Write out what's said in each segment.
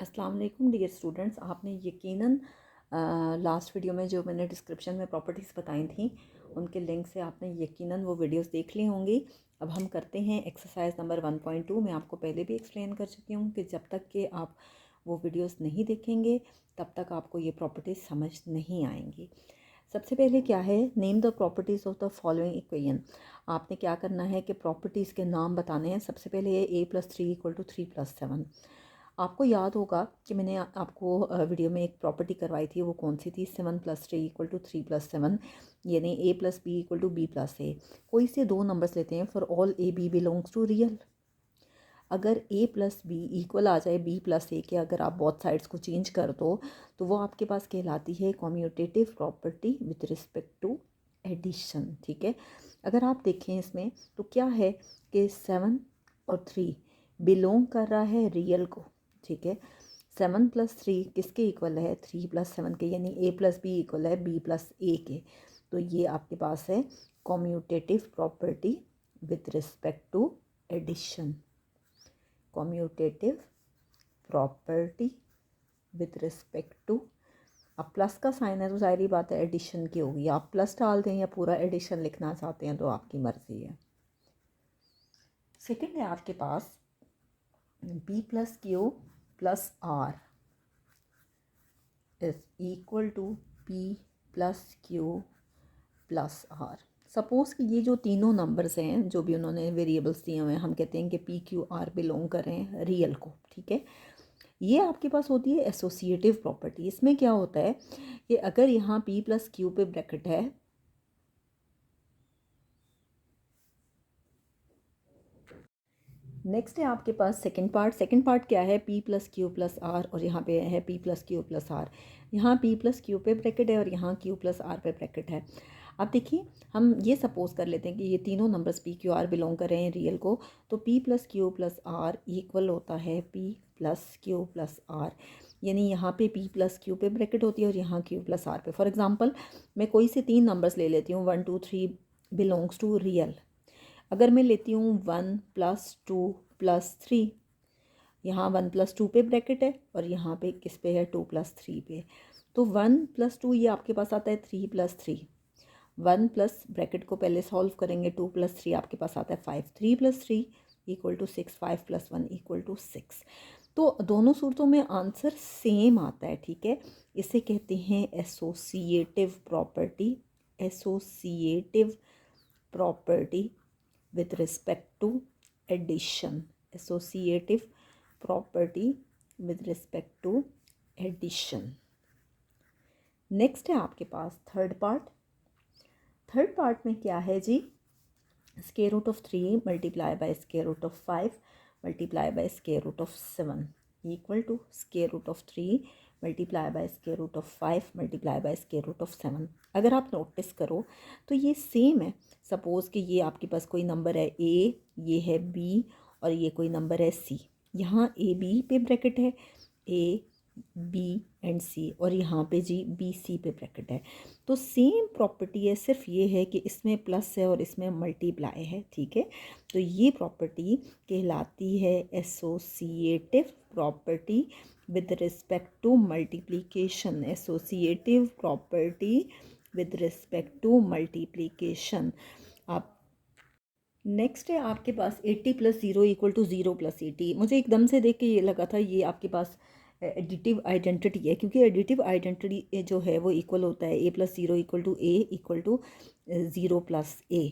अस्सलाम वालेकुम dear students. आपने यकीनन लास्ट वीडियो में जो मैंने डिस्क्रिप्शन में प्रॉपर्टीज़ बताई थी उनके लिंक से आपने यकीनन वो वीडियोस देख ली होंगी। अब हम करते हैं एक्सरसाइज नंबर 1.2। मैं आपको पहले भी एक्सप्लेन कर चुकी हूँ कि जब तक कि आप वो वीडियोस नहीं देखेंगे तब तक आपको ये प्रॉपर्टीज़ समझ नहीं आएंगी। सबसे पहले क्या है, name the properties of the following equation. आपने क्या करना है कि प्रॉपर्टीज़ के नाम बताने हैं। सबसे पहले है a+3 = 3+7। आपको याद होगा कि मैंने आपको वीडियो में एक प्रॉपर्टी करवाई थी, वो कौन सी थी? 7+3 = 3+7, यानी a+b=b+a। कोई से दो नंबर्स लेते हैं, for all a b belongs to real. अगर a+b इक्वल आ जाए b+a के, अगर आप बोथ साइड्स को चेंज कर दो तो वो आपके पास कहलाती है commutative property with respect to addition. ठीक है, अगर आप देखें इसमें तो क्या है कि 7 और 3 बिलोंग कर रहा है रियल को। ठीक है, 7+3 किसके इक्वल है? 3+7 के, यानी a+b इक्वल है b+a के। तो ये आपके पास है commutative property with respect to addition. Commutative property with respect to, अब प्लस का साइन है तो जाहिर बात है एडिशन की होगी। आप प्लस डाल दें या पूरा एडिशन लिखना चाहते हैं तो आपकी मर्ज़ी है। सेकंड है आपके पास b+q+r is equal to p+q+r। Suppose कि ये जो तीनों नंबर्स हैं, जो भी उन्होंने वेरिएबल्स दिए हुए हैं, हम कहते हैं कि p, q, r बिलोंग कर रहे हैं रियल को। ठीक है, ये आपके पास होती है एसोसिएटिव प्रॉपर्टी। इसमें क्या होता है कि अगर यहाँ p+q पे ब्रैकेट है, नेक्स्ट है आपके पास सेकंड पार्ट क्या है? p+q+r, और यहाँ पे है p+q+r। यहाँ p+q पे ब्रैकेट है और यहाँ q+r पे ब्रैकेट है। अब देखिए, हम ये सपोज कर लेते हैं कि ये तीनों numbers p, q, r belong कर रहे हैं रियल को, तो p+q+r इक्वल होता है p+q+r, यानी यहाँ पे p+q पे ब्रैकेट होती है और यहाँ q+r पे। फॉर एग्जांपल मैं कोई से तीन नंबर्स ले लेती हूँ, 1 2 3 बिलोंग्स टू रियल। अगर मैं लेती हूँ 1+2+3, यहाँ 1+2 पे ब्रैकेट है और यहाँ पे किस पे है? 2+3 पे। तो 1+2 ये आपके पास आता है 3+3। 1 प्लस ब्रैकेट को पहले सॉल्व करेंगे, 2+3 आपके पास आता है 5। 3+3 = 6, 5+1 = 6। तो दोनों सूरतों में आंसर सेम आता है। ठीक है, इसे कहते हैं associative property. Associative property with respect to addition। associative property with respect to addition। Next है आपके पास थर्ड पार्ट में क्या है जी? √3 multiply by √5 multiply by √7 equal to √3 multiply by √5 multiply by √7। अगर आप नोटिस करो तो ये सेम है। सपोज़ कि ये आपके पास कोई नंबर है a, ये है b और ये कोई नंबर है c। यहाँ a b पे ब्रैकेट है, a b एंड c, और यहाँ पे जी b c पे ब्रैकेट है। तो सेम प्रॉपर्टी है, सिर्फ ये है कि इसमें प्लस है और इसमें मल्टीप्लाई है। ठीक है, तो ये प्रॉपर्टी कहलाती है associative property with respect to multiplication. Associative property with respect to multiplication. आप नेक्स्ट है आपके पास 80+0 = 0+80। मुझे एकदम से देख के ये लगा था ये आपके पास एडिटिव आइडेंटिटी है, क्योंकि एडिटिव आइडेंटिटी जो है वो इक्वल होता है a+0 = a = 0+a।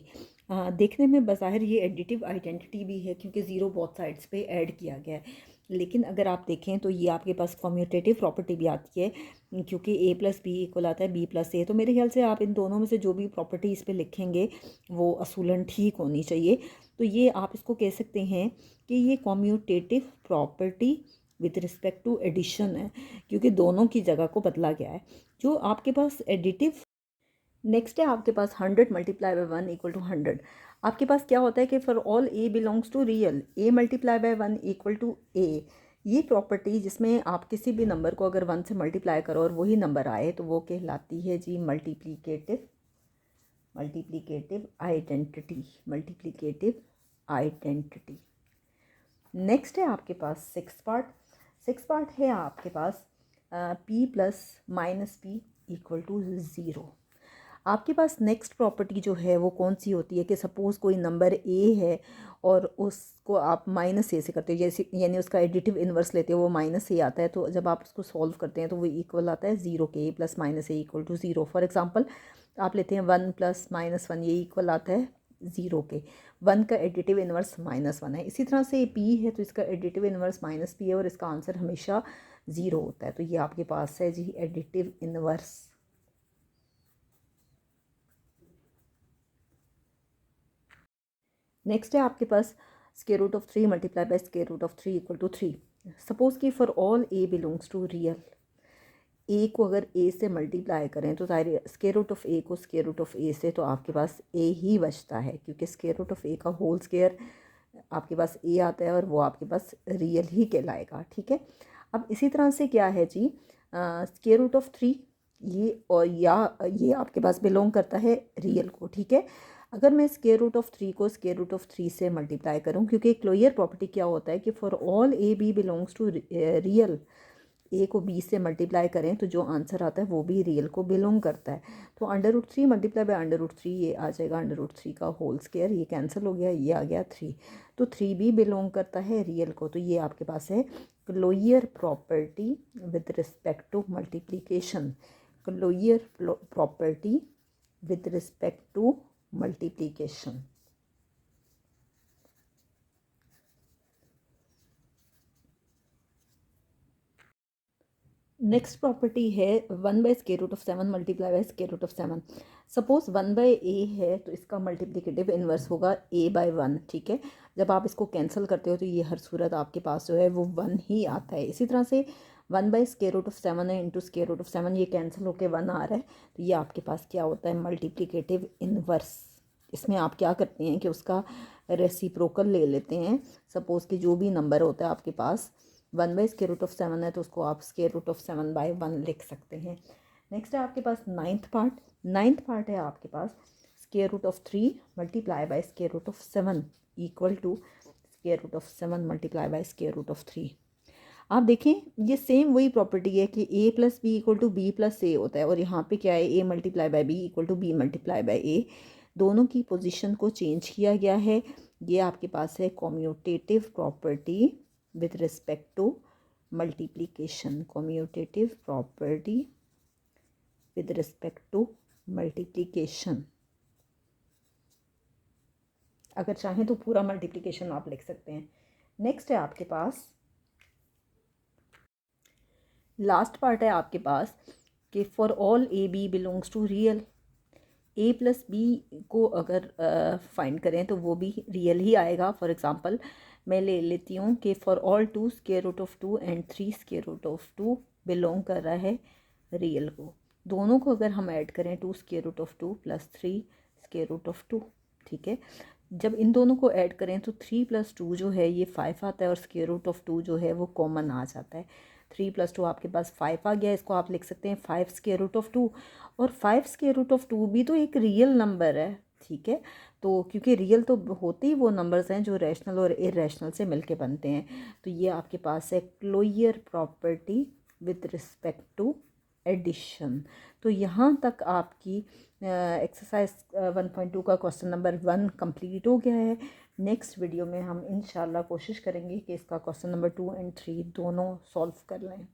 देखने में बज़ाहिर ये एडिटिव आइडेंटिटी भी है क्योंकि ज़ीरो बोथ साइड्स पे ऐड किया गया है, लेकिन अगर आप देखें तो ये आपके पास कम्यूटेटिव प्रॉपर्टी भी आती है क्योंकि a+b इक्वल आता है b+a। तो मेरे ख्याल से आप इन दोनों में से जो भी प्रॉपर्टी इस पे लिखेंगे वो असूलन ठीक होनी चाहिए। तो ये आप इसको कह सकते हैं कि ये commutative property with respect to addition है, क्योंकि दोनों की जगह को बदला गया है। जो आपके पास एडिटिव नेक्स्ट है आपके पास 100 मल्टीप्लाई बाय 1 = 100। आपके पास क्या होता है कि for all a belongs to real, a multiply by 1 = a। ये प्रॉपर्टी जिसमें आप किसी भी नंबर को अगर 1 से मल्टीप्लाई करो और वही नंबर आए तो वो कहलाती है जी मल्टीप्लिकेटिव आइडेंटिटी। नेक्स्ट है आपके पास सिक्स सिक्स पार्ट है आपके पास p plus minus P equal to zero. आपके पास नेक्स्ट प्रॉपर्टी जो है वो कौन सी होती है कि सपोज़ कोई नंबर ए है और उसको आप माइनस ए से करते हो, जैसे यानी उसका एडिटिव इन्वर्स लेते हो, वो माइनस ए आता है, तो जब आप उसको सॉल्व करते हैं तो वो इक्वल आता है ज़ीरो के, a plus minus a equal to zero. For example आप लेते हैं वन प्लस माइनस वन, ये इक्वल आता है ज़ीरो के। वन का एडिटिव इन्वर्स माइनस वन है। इसी तरह से पी है तो इसका एडिटिव इन्वर्स माइनस पी है और इसका आंसर हमेशा ज़ीरो होता है। तो ये आपके पास है जी एडिटिव इन्वर्स। नेक्स्ट है आपके पास square root of three multiply by square root of three equal to three. Suppose कि for all a belongs to real, a को अगर ए से मल्टीप्लाई करें तो सारे स्क्वायर रूट ऑफ ए को स्क्वायर रूट ऑफ ए से, तो आपके पास ए ही बचता है क्योंकि स्क्वायर रूट ऑफ ए का होल स्क्वायर आपके पास ए आता है और वो आपके पास रियल ही कहलाएगा। ठीक है, अब इसी तरह से क्या है जी, स्क्वायर रूट ऑफ थ्री ये और या ये आपके पास बिलोंग करता है रियल को। ठीक है, अगर मैं स्क्वायर रूट ऑफ थ्री को स्क्वायर रूट ऑफ थ्री से मल्टीप्लाई करूं, क्योंकि क्लोजर प्रॉपर्टी क्या होता है कि for all A B belongs to real, a को बी से मल्टीप्लाई करें तो जो आंसर आता है वो भी रियल को बिलोंग करता है। तो under root three multiply by under root three, ये आ जाएगा अंडर रूट थ्री का होल स्क्वायर, ये कैंसिल हो गया, ये आ गया थ्री। तो थ्री भी बिलोंग करता है रियल को। तो ये आपके पास है closure property with respect to multiplication. Closure property with respect to multiplication. Next property है one by square root of seven multiply by square root of seven. Suppose one by a है तो इसका मल्टीप्लिकेटिव इन्वर्स होगा ए by one. ठीक है, जब आप इसको कैंसिल करते हो तो ये हर सूरत आपके पास जो है वो वन ही आता है। इसी तरह से one by square root of seven है into square root of seven, ये कैंसिल होकर वन आ रहा है, तो ये आपके पास क्या होता है मल्टीप्लिकेटिव इन्वर्स। इसमें आप क्या करते हैं कि उसका रेसिप्रोकल ले लेते हैं। सपोज़ कि जो भी नंबर होता है आपके पास, one by square root of seven है तो उसको आप square root of seven by one लिख सकते हैं। नेक्स्ट है आपके पास नाइन्थ पार्ट। नाइन्थ पार्ट है आपके पास square root of three multiply by square root of seven equal to square root of seven multiply by square root of three. आप देखें ये सेम वही प्रॉपर्टी है कि a plus b equal to B plus a होता है, और यहाँ पे क्या है a multiply by b equal to b multiply by a. दोनों की पोजीशन को चेंज किया गया है। ये आपके पास है commutative property with respect to multiplication, commutative property with respect to multiplication। अगर चाहें तो पूरा मल्टीप्लिकेशन आप लिख सकते हैं। नेक्स्ट है आपके पास लास्ट पार्ट है आपके पास कि for all A B belongs to real, A plus B को अगर फाइंड करें तो वो भी रियल ही आएगा। फॉर एग्जांपल मैं ले लेती हूँ कि for all two square root of two and three square root of two belong कर रहा है रियल को। दोनों को अगर हम ऐड करें two square root of two plus three square root of two, ठीक है, जब इन दोनों को ऐड करें तो थ्री प्लस टू जो है ये फाइव आता है और स्क्वायर रूट ऑफ टू जो है वो कॉमन आ जाता है। थ्री प्लस टू आपके पास फाइव आ गया, इसको आप लिख सकते हैं five square root of two. और five square root of two भी तो एक रियल नंबर है। ठीक है, तो क्योंकि रियल तो होते ही वो नंबर्स हैं जो रैशनल और इरेशनल से मिलके बनते हैं। तो ये आपके पास है closure property with respect to addition. तो यहाँ तक आपकी एक्सरसाइज 1.2 का क्वेश्चन नंबर 1 कंप्लीट हो गया है। नेक्स्ट वीडियो में हम इंशाल्लाह कोशिश करेंगे कि इसका क्वेश्चन नंबर 2 एंड 3 दोनों सॉल्व कर लें।